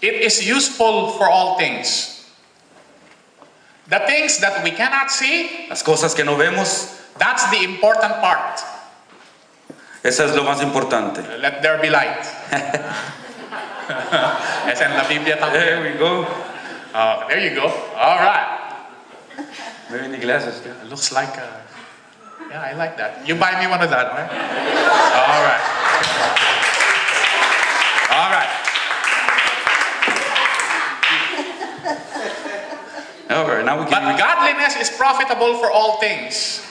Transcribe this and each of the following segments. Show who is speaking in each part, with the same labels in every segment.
Speaker 1: It is useful for all things. The things that we cannot see,
Speaker 2: Las cosas que no vemos,
Speaker 1: that's the important part.
Speaker 2: eso es lo más importante.
Speaker 1: Let there be light. Es en la Biblia
Speaker 2: There
Speaker 1: también.
Speaker 2: we go.
Speaker 1: Oh, there you go. All right.
Speaker 2: Maybe the glasses.
Speaker 1: It looks like yeah, I like that. You buy me one of that, right? All right. All right.
Speaker 2: All right, now we
Speaker 1: But
Speaker 2: can.
Speaker 1: godliness is profitable for all things.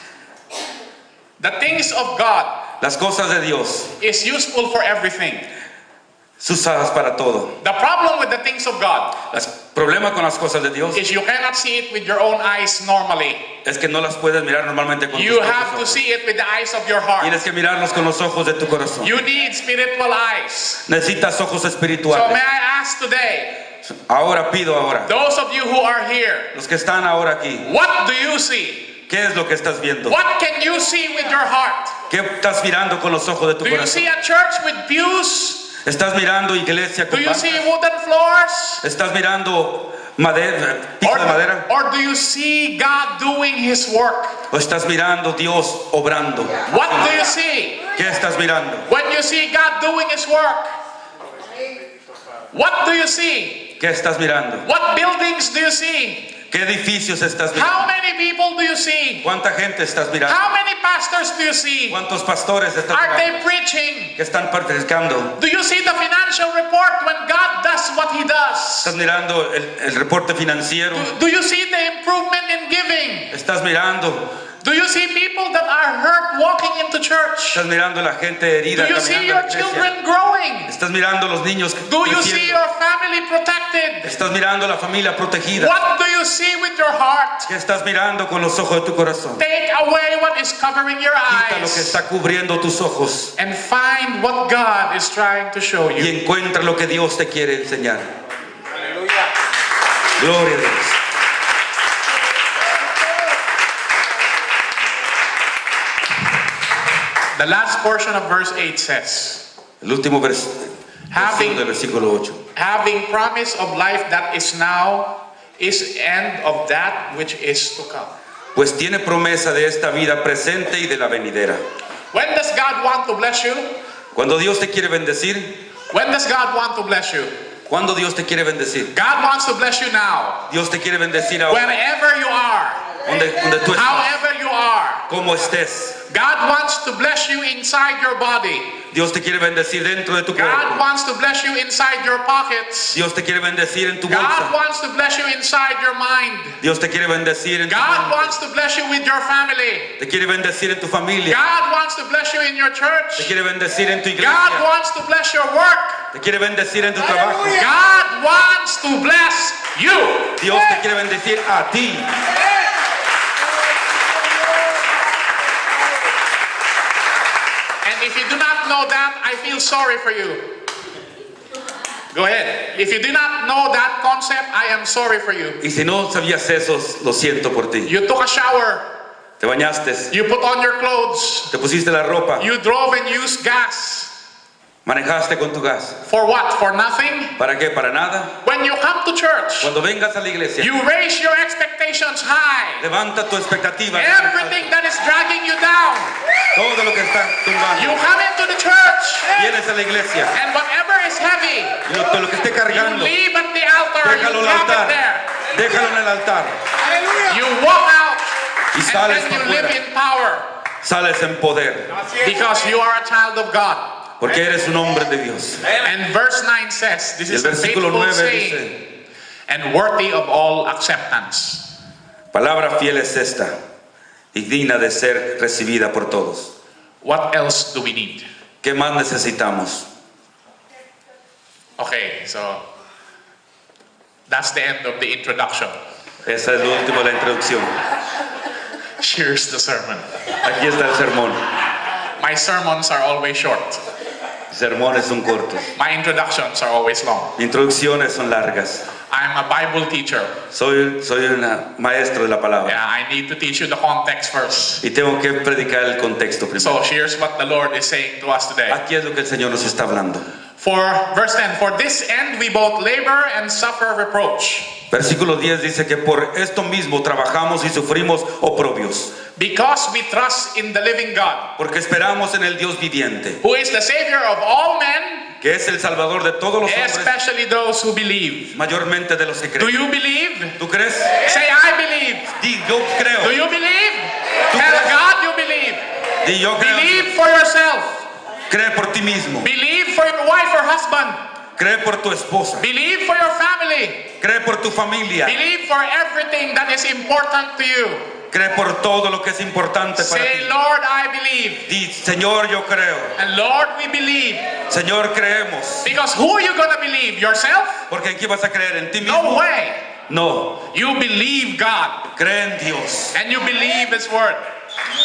Speaker 1: The things of God
Speaker 2: Las cosas de Dios,
Speaker 1: is useful for everything.
Speaker 2: usadas para todo.
Speaker 1: The problem with the things of God
Speaker 2: El problema con las cosas de Dios
Speaker 1: is you cannot see it with your own eyes normally.
Speaker 2: es que no las puedes mirar normalmente con tus
Speaker 1: You
Speaker 2: propios
Speaker 1: have to
Speaker 2: ojos.
Speaker 1: see it with the eyes of your heart.
Speaker 2: Tienes que mirarlos con los ojos de tu corazón.
Speaker 1: You need spiritual eyes.
Speaker 2: Necesitas ojos
Speaker 1: So
Speaker 2: espirituales.
Speaker 1: may I ask today,
Speaker 2: Ahora pido ahora,
Speaker 1: those of you who are here,
Speaker 2: los que están ahora aquí,
Speaker 1: what do you see?
Speaker 2: ¿qué es lo que estás viendo?
Speaker 1: What can you see with your heart?
Speaker 2: ¿Qué estás mirando con los ojos de tu
Speaker 1: Do you
Speaker 2: corazón?
Speaker 1: see a church with pews?
Speaker 2: ¿Estás mirando iglesia
Speaker 1: Do
Speaker 2: con
Speaker 1: you
Speaker 2: bancas?
Speaker 1: see wooden floors?
Speaker 2: ¿Estás mirando madera, piso de madera?
Speaker 1: Or do you see God doing His work?
Speaker 2: ¿O estás mirando Dios obrando?
Speaker 1: What do you see?
Speaker 2: ¿Qué estás mirando?
Speaker 1: When you see God doing His work, what do you see?
Speaker 2: ¿Qué estás mirando?
Speaker 1: What buildings do you see?
Speaker 2: ¿Qué edificios estás
Speaker 1: How
Speaker 2: mirando?
Speaker 1: many people do you see?
Speaker 2: ¿Cuánta gente estás mirando?
Speaker 1: How many pastors do you see?
Speaker 2: ¿Cuántos pastores estás
Speaker 1: Are
Speaker 2: mirando
Speaker 1: they preaching?
Speaker 2: que están predicando?
Speaker 1: Do you see the financial report when God does what He does?
Speaker 2: ¿Estás mirando el reporte financiero?
Speaker 1: Do you see the improvement in giving?
Speaker 2: ¿Estás mirando?
Speaker 1: Do you see people that are hurt walking into church?
Speaker 2: ¿Estás mirando la gente herida
Speaker 1: Do you see
Speaker 2: caminando
Speaker 1: your
Speaker 2: a la iglesia?
Speaker 1: children growing?
Speaker 2: ¿Estás mirando los niños
Speaker 1: Do you see
Speaker 2: creciendo?
Speaker 1: your family protected?
Speaker 2: ¿Estás mirando la familia protegida?
Speaker 1: What do you see with your heart?
Speaker 2: ¿Qué estás mirando con los ojos de tu corazón?
Speaker 1: Take away what is covering your
Speaker 2: Quita lo que
Speaker 1: eyes
Speaker 2: está cubriendo tus ojos
Speaker 1: and find what God is trying to show
Speaker 2: y
Speaker 1: you.
Speaker 2: encuentra lo que Dios te quiere enseñar. Gloria a Dios.
Speaker 1: The last portion of verse 8 says,
Speaker 2: El último versículo del versículo 8.
Speaker 1: having promise of life that is now, is end of that which is to come.
Speaker 2: Pues tiene promesa de esta vida presente y de la venidera.
Speaker 1: When does God want to bless you?
Speaker 2: Cuando Dios te quiere bendecir,
Speaker 1: When does God want to bless you?
Speaker 2: cuando Dios te quiere bendecir,
Speaker 1: God wants to bless you now.
Speaker 2: Dios te quiere bendecir ahora,
Speaker 1: Wherever you are,
Speaker 2: donde tú estés,
Speaker 1: however you are,
Speaker 2: como estés.
Speaker 1: God wants to bless you inside your body.
Speaker 2: Dios te quiere bendecir dentro de tu
Speaker 1: God
Speaker 2: cuerpo.
Speaker 1: wants to bless you inside your pockets.
Speaker 2: Dios te quiere bendecir en tu
Speaker 1: God
Speaker 2: bolsa.
Speaker 1: wants to bless you inside your mind.
Speaker 2: Dios te quiere bendecir en tu
Speaker 1: God
Speaker 2: mente.
Speaker 1: wants to bless you with your family.
Speaker 2: Te quiere bendecir en tu familia.
Speaker 1: God wants to bless you in your
Speaker 2: Te
Speaker 1: church.
Speaker 2: quiere bendecir en tu
Speaker 1: God
Speaker 2: iglesia.
Speaker 1: wants to bless your work.
Speaker 2: Te quiere bendecir en tu trabajo.
Speaker 1: God wants to bless you.
Speaker 2: Dios te quiere bendecir a ti.
Speaker 1: And if you do not know that, I feel sorry for you. Go ahead. If you do not know that concept, I am sorry for you.
Speaker 2: Y si no sabías eso, lo siento por ti.
Speaker 1: You took a shower.
Speaker 2: Te bañaste,
Speaker 1: You put on your clothes.
Speaker 2: te pusiste la ropa,
Speaker 1: You drove and used gas.
Speaker 2: manejaste con tu gas.
Speaker 1: For what? For nothing?
Speaker 2: ¿Para qué? Para nada.
Speaker 1: When you come to church,
Speaker 2: Cuando vengas a la iglesia,
Speaker 1: you raise your expectations high.
Speaker 2: levanta tu expectativa.
Speaker 1: Everything that is dragging you down,
Speaker 2: Todo lo que está
Speaker 1: you
Speaker 2: tumbando.
Speaker 1: come into the church,
Speaker 2: Vienes a la iglesia
Speaker 1: and whatever is heavy,
Speaker 2: y lo que esté
Speaker 1: you
Speaker 2: cargando,
Speaker 1: leave at the altar, you
Speaker 2: déjalo al
Speaker 1: drop it
Speaker 2: altar.
Speaker 1: there.
Speaker 2: Déjalo en el altar.
Speaker 1: You walk out,
Speaker 2: Y
Speaker 1: and
Speaker 2: sales
Speaker 1: then
Speaker 2: para
Speaker 1: you live
Speaker 2: afuera.
Speaker 1: in power.
Speaker 2: Sales en poder.
Speaker 1: Because you are a child of God.
Speaker 2: Porque eres un hombre de Dios.
Speaker 1: And verse 9 says, this
Speaker 2: Y el
Speaker 1: is a
Speaker 2: versículo
Speaker 1: faithful
Speaker 2: 9
Speaker 1: saying
Speaker 2: dice,
Speaker 1: and worthy of all acceptance.
Speaker 2: palabra fiel es esta y digna de ser recibida por todos.
Speaker 1: What else do we need?
Speaker 2: ¿Qué más necesitamos?
Speaker 1: Okay, so that's the end of the introduction.
Speaker 2: Esa es lo último de la introducción.
Speaker 1: Here's the sermon.
Speaker 2: Aquí está el sermón.
Speaker 1: My sermons are always short.
Speaker 2: Sermones son cortos.
Speaker 1: My introductions are always long.
Speaker 2: Introducciones son largas.
Speaker 1: I'm a Bible teacher.
Speaker 2: Soy un maestro de la palabra.
Speaker 1: Yeah, I need to teach you the context first.
Speaker 2: Y tengo que predicar el contexto primero.
Speaker 1: So here's what the Lord is saying to us today.
Speaker 2: Aquí es lo que el Señor nos está hablando.
Speaker 1: For verse 10, for this end we both labor and suffer reproach,
Speaker 2: Versículo 10 dice que por esto mismo trabajamos y sufrimos oprobios,
Speaker 1: because we trust in the living God,
Speaker 2: porque esperamos en el Dios viviente,
Speaker 1: who is the Savior of all men,
Speaker 2: que es el Salvador de todos los hombres,
Speaker 1: especially those who believe.
Speaker 2: mayormente de los que
Speaker 1: Do
Speaker 2: creen.
Speaker 1: you believe?
Speaker 2: ¿Tú crees?
Speaker 1: Say, I believe.
Speaker 2: Di, yo
Speaker 1: Do
Speaker 2: creo.
Speaker 1: you believe?
Speaker 2: ¿Tú
Speaker 1: Tell
Speaker 2: crees?
Speaker 1: God you believe.
Speaker 2: Di, yo creo.
Speaker 1: Believe for yourself.
Speaker 2: Cree por ti mismo.
Speaker 1: Believe for your wife or husband.
Speaker 2: Cree por tu esposa.
Speaker 1: Believe for your family.
Speaker 2: Cree por tu familia.
Speaker 1: Believe for everything that is important to you.
Speaker 2: Cree por todo lo que es importante para
Speaker 1: Say,
Speaker 2: ti.
Speaker 1: Lord, I believe.
Speaker 2: Di, Señor, yo creo.
Speaker 1: And Lord, we believe.
Speaker 2: Señor, creemos.
Speaker 1: Because who are you going to believe? Yourself?
Speaker 2: Porque ¿en quién vas a creer? ¿En ti
Speaker 1: No
Speaker 2: mismo?
Speaker 1: way.
Speaker 2: No.
Speaker 1: You believe God.
Speaker 2: Cree en Dios
Speaker 1: And you believe His Word.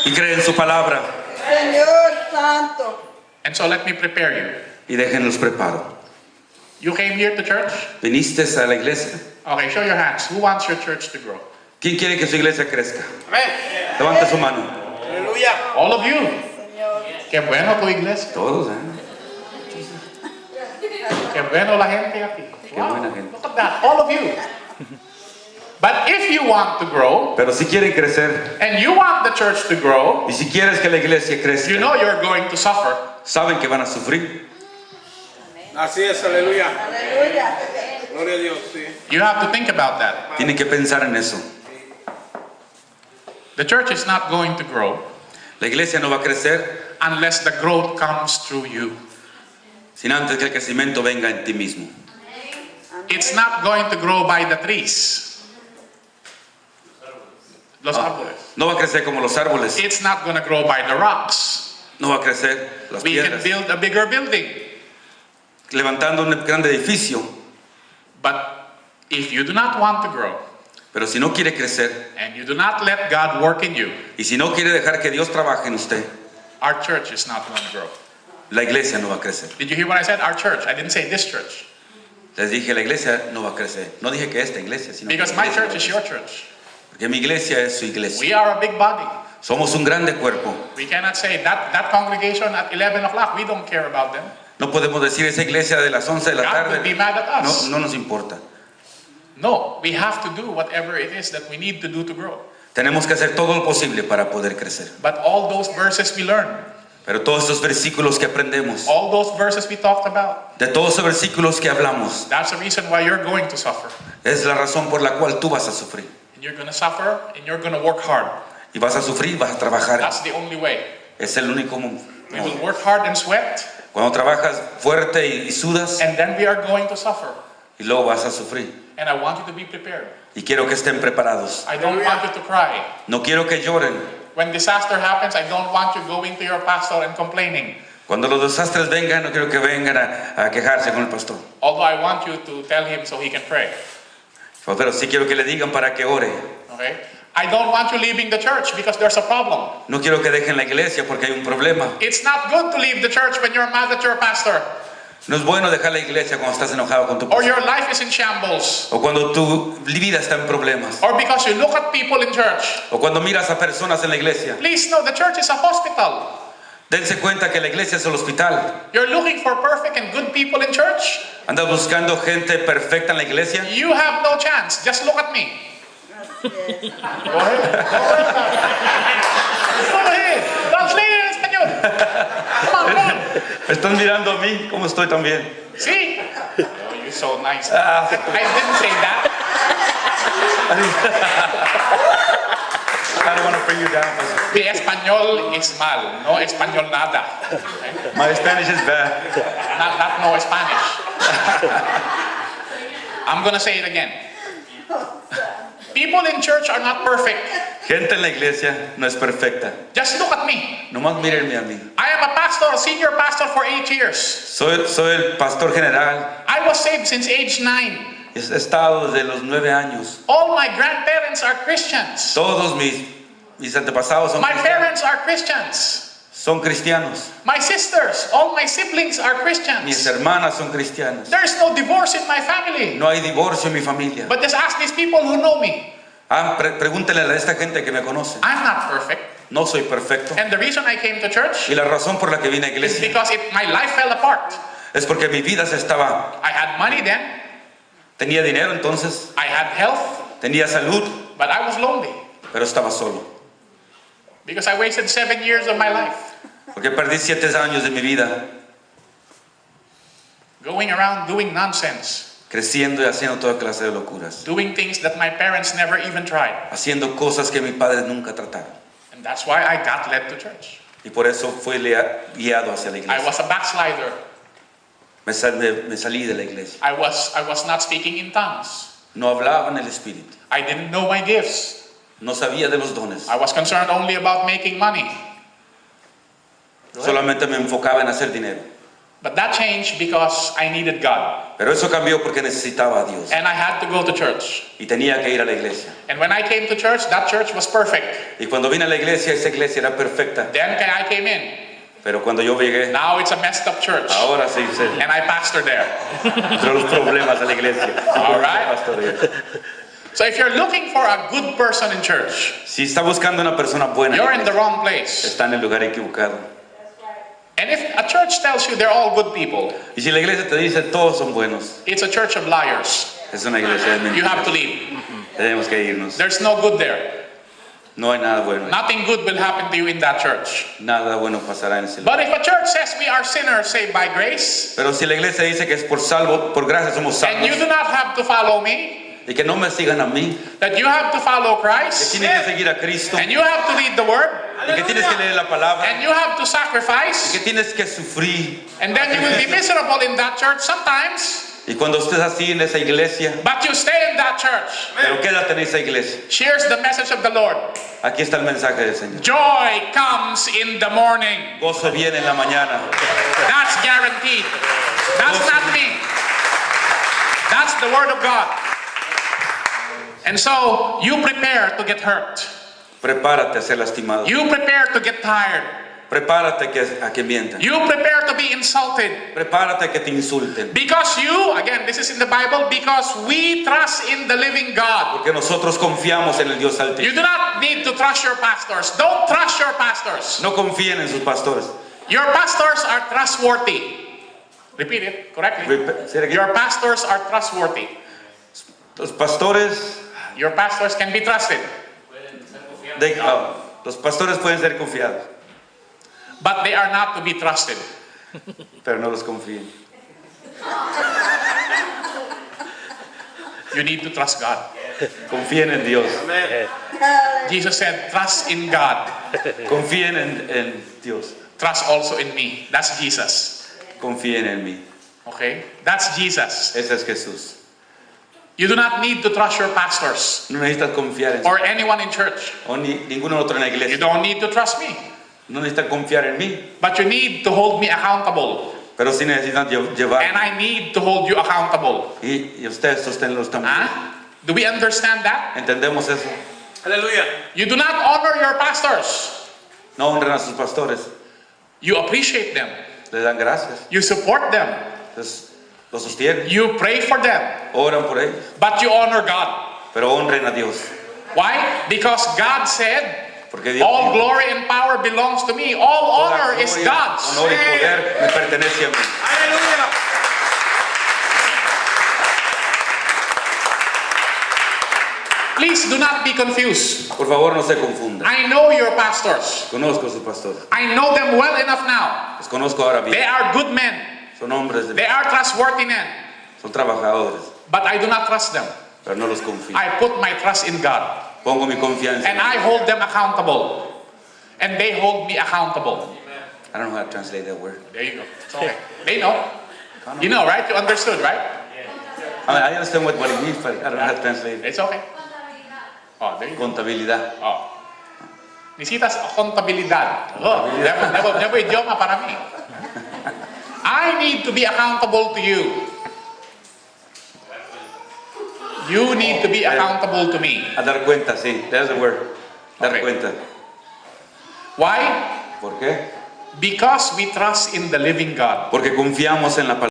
Speaker 2: y cree en su palabra.
Speaker 3: Señor Santo.
Speaker 1: And so let me prepare you.
Speaker 2: Y déjenlos preparo.
Speaker 1: You came here to church?
Speaker 2: ¿Viniste a la iglesia?
Speaker 1: Okay, show your hands. Who wants your church to grow?
Speaker 2: ¿Quién quiere que su iglesia crezca? Levante su mano.
Speaker 1: All of you.
Speaker 3: Señor.
Speaker 1: Qué bueno tu iglesia.
Speaker 2: Todos, ¿eh?
Speaker 1: Qué bueno la gente aquí.
Speaker 2: Qué buena gente.
Speaker 1: Look at that. All of you. But if you want to grow,
Speaker 2: Pero si quieren crecer
Speaker 1: and you want the church to grow,
Speaker 2: y si quieres que la iglesia crezca,
Speaker 1: you know you're going to suffer.
Speaker 2: saben que van a sufrir.
Speaker 4: Así es, aleluya.
Speaker 3: Aleluya.
Speaker 4: Gloria a Dios, sí.
Speaker 1: You have to think about that.
Speaker 2: Tienen que pensar en eso.
Speaker 1: The church is not going to grow
Speaker 2: La iglesia no va a crecer
Speaker 1: unless the growth comes through you.
Speaker 2: sin antes que el crecimiento venga en ti mismo.
Speaker 1: It's not going to grow by the trees. Los árboles.
Speaker 2: No va a crecer como los árboles.
Speaker 1: It's not going to grow by the rocks.
Speaker 2: No va a crecer las
Speaker 1: We can
Speaker 2: piedras.
Speaker 1: build a bigger building.
Speaker 2: Levantando un gran edificio.
Speaker 1: But if you do not want to grow
Speaker 2: Pero si no quiere crecer
Speaker 1: and you do not let God work in you,
Speaker 2: y si no quiere dejar que Dios trabaje en usted,
Speaker 1: our church is not going to grow.
Speaker 2: la iglesia no va a crecer.
Speaker 1: Did you hear what I said? Our church. I didn't say this church.
Speaker 2: Les dije, la iglesia no va a crecer. No dije que esta iglesia, sino que
Speaker 1: Because
Speaker 2: la
Speaker 1: my
Speaker 2: iglesia
Speaker 1: church
Speaker 2: no
Speaker 1: is
Speaker 2: va a
Speaker 1: your
Speaker 2: crecer.
Speaker 1: church.
Speaker 2: Porque mi iglesia es su iglesia.
Speaker 1: We are a big body.
Speaker 2: Somos un grande cuerpo.
Speaker 1: We cannot say that congregation at 11 o'clock, we don't care about them.
Speaker 2: No podemos decir esa iglesia de las 11 de la
Speaker 1: God would be
Speaker 2: tarde.
Speaker 1: mad at us.
Speaker 2: No nos importa.
Speaker 1: No, we have to do whatever it is that we need to do to grow.
Speaker 2: Tenemos que hacer todo lo posible para poder crecer.
Speaker 1: But all those verses we learned,
Speaker 2: Pero todos estos versículos que aprendemos,
Speaker 1: all those verses we talked about,
Speaker 2: de todos esos versículos que hablamos,
Speaker 1: that's the reason why you're going to suffer.
Speaker 2: es la razón por la cual tú vas a sufrir.
Speaker 1: And you're going to suffer and you're going to work hard.
Speaker 2: Y vas a sufrir, vas a trabajar.
Speaker 1: That's the only way.
Speaker 2: Es el único modo.
Speaker 1: We will work hard and sweat,
Speaker 2: Cuando trabajas fuerte y sudas,
Speaker 1: and then we are going to suffer.
Speaker 2: y luego vas a sufrir.
Speaker 1: And I want you to be prepared.
Speaker 2: Y quiero que estén preparados.
Speaker 1: I don't want you to cry.
Speaker 2: No quiero que lloren.
Speaker 1: When disaster happens, I don't want you going to your pastor and complaining.
Speaker 2: Cuando los desastres vengan, no quiero que vengan a quejarse con el pastor.
Speaker 1: Although I want you to tell him so he can pray.
Speaker 2: Pero sí quiero que le digan para que ore.
Speaker 1: Okay? I don't want you leaving the church because there's a problem.
Speaker 2: No quiero que dejen la iglesia porque hay un problema.
Speaker 1: It's not good to leave the church when you're mad at your pastor
Speaker 2: No es bueno dejar la iglesia cuando estás enojado con tu
Speaker 1: or
Speaker 2: pastor.
Speaker 1: your life is in shambles
Speaker 2: O cuando tu vida está en problemas.
Speaker 1: or because you look at people in church.
Speaker 2: O cuando miras a personas en la iglesia.
Speaker 1: Please know the church is a hospital.
Speaker 2: Dense cuenta que la iglesia es el hospital.
Speaker 1: You're looking for perfect and good people in church.
Speaker 2: Andas buscando gente perfecta en la iglesia.
Speaker 1: You have no chance. Just look at me. Go ahead. Go ahead. Translate en español. Come on, come on.
Speaker 2: Están mirando a mí cómo estoy también.
Speaker 1: See? Oh, you're so nice.
Speaker 2: Ah.
Speaker 1: I didn't say that.
Speaker 2: I don't want to bring you down.
Speaker 1: Mi español es mal, no español nada.
Speaker 2: My Spanish is bad.
Speaker 1: Not no Spanish. I'm gonna say it again. People in church are not perfect.
Speaker 2: Gente en la iglesia no es perfecta.
Speaker 1: Just look at me.
Speaker 2: Nomás mírenme a mí.
Speaker 1: I am a pastor, a senior pastor for 8 years.
Speaker 2: Soy el pastor general.
Speaker 1: I was saved since age 9.
Speaker 2: He estado desde los 9 años.
Speaker 1: All my grandparents are Christians.
Speaker 2: Todos mis antepasados
Speaker 1: My parents are Christians.
Speaker 2: son cristianos.
Speaker 1: My sisters, all my siblings are
Speaker 2: Mis
Speaker 1: Christians.
Speaker 2: hermanas son cristianas.
Speaker 1: There's no divorce in my family.
Speaker 2: No hay divorcio en mi familia.
Speaker 1: But just ask these people who know me.
Speaker 2: Pregúntenle a esta gente que me conoce.
Speaker 1: I'm not perfect.
Speaker 2: No soy perfecto.
Speaker 1: And the reason I came to church
Speaker 2: Y la razón por la que vine a
Speaker 1: is
Speaker 2: iglesia
Speaker 1: because my life fell apart.
Speaker 2: Es porque mi vida se estaba...
Speaker 1: I had money then,
Speaker 2: Tenía dinero entonces,
Speaker 1: I had health,
Speaker 2: tenía salud,
Speaker 1: but I was lonely
Speaker 2: pero estaba solo.
Speaker 1: because I wasted 7 years of my life
Speaker 2: Porque perdí 7 años de mi vida
Speaker 1: going around doing nonsense,
Speaker 2: creciendo y haciendo toda clase de locuras.
Speaker 1: doing things that my parents never even tried.
Speaker 2: Haciendo cosas que mis padres nunca trataron.
Speaker 1: And that's why I got led to church.
Speaker 2: Y por eso fui guiado hacia la
Speaker 1: I
Speaker 2: iglesia.
Speaker 1: was a backslider.
Speaker 2: Me salí de la iglesia.
Speaker 1: I was not speaking in tongues.
Speaker 2: No hablaba en el Espíritu.
Speaker 1: I didn't know my gifts.
Speaker 2: No sabía de los dones.
Speaker 1: I was concerned only about making money.
Speaker 2: Solamente me enfocaba en hacer dinero.
Speaker 1: But that changed because I needed God.
Speaker 2: Pero eso cambió porque necesitaba a Dios.
Speaker 1: And I had to go to church.
Speaker 2: Y tenía que ir a la iglesia.
Speaker 1: And when I came to church, that church was perfect.
Speaker 2: Y cuando vine a la iglesia, esa iglesia era perfecta.
Speaker 1: Then I came in.
Speaker 2: Pero cuando yo llegué,
Speaker 1: Now it's a messed up church.
Speaker 2: ahora sí se
Speaker 1: And I pastor there.
Speaker 2: entró los problemas a la iglesia.
Speaker 1: All right. So if you're looking for a good person in church,
Speaker 2: Si está buscando una persona buena,
Speaker 1: you're in the wrong place.
Speaker 2: está en el lugar equivocado.
Speaker 1: And if a church tells you they're all good people,
Speaker 2: Y si la iglesia te dice todos son buenos,
Speaker 1: it's a church of liars.
Speaker 2: es una iglesia de
Speaker 1: You have
Speaker 2: mentiras.
Speaker 1: to leave.
Speaker 2: Tenemos que irnos.
Speaker 1: There's no good there.
Speaker 2: No hay nada bueno.
Speaker 1: Nothing good will happen to you in that church.
Speaker 2: Nada bueno pasará en ese lugar.
Speaker 1: But if a church says we are sinners saved by grace,
Speaker 2: Pero si la iglesia dice que es por salvo, por gracia somos
Speaker 1: and you
Speaker 2: salvos,
Speaker 1: do not have to follow me,
Speaker 2: y que no me sigan a mí,
Speaker 1: that you have to follow
Speaker 2: que
Speaker 1: Christ,
Speaker 2: tienes que seguir a Cristo,
Speaker 1: and you have to read the word,
Speaker 2: y que tienes que leer la palabra,
Speaker 1: and you have to
Speaker 2: y
Speaker 1: sacrifice,
Speaker 2: que tienes que sufrir.
Speaker 1: and then you will be miserable in that church sometimes,
Speaker 2: Y cuando estés así en esa iglesia,
Speaker 1: but you stay in that church.
Speaker 2: pero quédate en esa iglesia.
Speaker 1: Here's the message of the Lord.
Speaker 2: Aquí está el mensaje del Señor.
Speaker 1: Joy comes in the morning.
Speaker 2: Gozo viene en la mañana.
Speaker 1: That's guaranteed. That's not me. That's the word of God. And so you prepare to get hurt.
Speaker 2: Prepárate a ser lastimado.
Speaker 1: You prepare to get tired.
Speaker 2: Prepárate a que mientan.
Speaker 1: You prepare to be insulted.
Speaker 2: Prepárate a que te insulten.
Speaker 1: Because you, again, this is in the Bible, because we trust in the living God.
Speaker 2: Porque nosotros confiamos en el Dios
Speaker 1: You
Speaker 2: Altísimo.
Speaker 1: do not need to trust your pastors. Don't trust your pastors.
Speaker 2: No confíen en sus pastores.
Speaker 1: Your pastors are trustworthy. Repeat it correctly.
Speaker 2: Say it again.
Speaker 1: Your pastors are trustworthy.
Speaker 2: Los pastores,
Speaker 1: Your pastors can be trusted.
Speaker 2: los pastores pueden ser confiados,
Speaker 1: But they are not to be trusted.
Speaker 2: pero no los confíen.
Speaker 1: You need to trust God.
Speaker 2: Confíen en Dios.
Speaker 1: Jesus said, trust in God.
Speaker 2: Confíen en Dios.
Speaker 1: Trust also in me. That's Jesus.
Speaker 2: Confíen en mí.
Speaker 1: Okay? That's Jesus.
Speaker 2: Ese es Jesús.
Speaker 1: You do not need to trust your pastors
Speaker 2: No necesitas confiar en
Speaker 1: or anyone in church.
Speaker 2: o ninguno otro en la
Speaker 1: You
Speaker 2: iglesia.
Speaker 1: don't need to trust me.
Speaker 2: No necesitan confiar en mí,
Speaker 1: But you need to hold me accountable.
Speaker 2: pero sí necesitan llevar.
Speaker 1: And I need to hold you accountable.
Speaker 2: Y ustedes sosténlos también.
Speaker 1: Huh? Do we understand that?
Speaker 2: ¿Entendemos eso?
Speaker 4: Aleluya.
Speaker 1: You do not honor your pastors.
Speaker 2: No honran a sus pastores.
Speaker 1: You appreciate them.
Speaker 2: Les dan gracias.
Speaker 1: You support them.
Speaker 2: Los sostienen.
Speaker 1: You pray for them.
Speaker 2: Oran por ellos.
Speaker 1: But you honor God.
Speaker 2: Pero honren a Dios.
Speaker 1: Why? Because God said,
Speaker 2: Porque Dios
Speaker 1: all glory and power belongs to me. All
Speaker 2: toda
Speaker 1: honor is
Speaker 2: gloria,
Speaker 1: God's.
Speaker 2: honor y poder me pertenece a mí.
Speaker 4: Aleluya.
Speaker 1: Please do not be confused.
Speaker 2: Por favor, no se confundan.
Speaker 1: I know your pastors.
Speaker 2: Conozco a sus pastores.
Speaker 1: I know them well enough now.
Speaker 2: Los conozco ahora
Speaker 1: They
Speaker 2: bien.
Speaker 1: are good men.
Speaker 2: Son hombres,
Speaker 1: They are trustworthy men.
Speaker 2: son trabajadores,
Speaker 1: But I do not trust them.
Speaker 2: pero no los confío.
Speaker 1: I put my trust in God.
Speaker 2: Pongo mi confianza.
Speaker 1: And I hold them accountable. And they hold me accountable.
Speaker 2: I don't know how to translate that word.
Speaker 1: There you go. It's okay. They know. You know, right? You understood, right?
Speaker 2: I understand what it means, but I don't know how to translate it.
Speaker 1: It's okay. Oh, there you go.
Speaker 2: Contabilidad.
Speaker 1: Oh. Necesitas contabilidad. Oh, nuevo idioma para mí. I need to be accountable to you. You need to be accountable to me.
Speaker 2: A dar cuenta, sí. That's the word. Dar
Speaker 1: Okay.
Speaker 2: cuenta.
Speaker 1: Why?
Speaker 2: ¿Por qué?
Speaker 1: Because we trust in the living God.
Speaker 2: Porque confiamos en la palabra.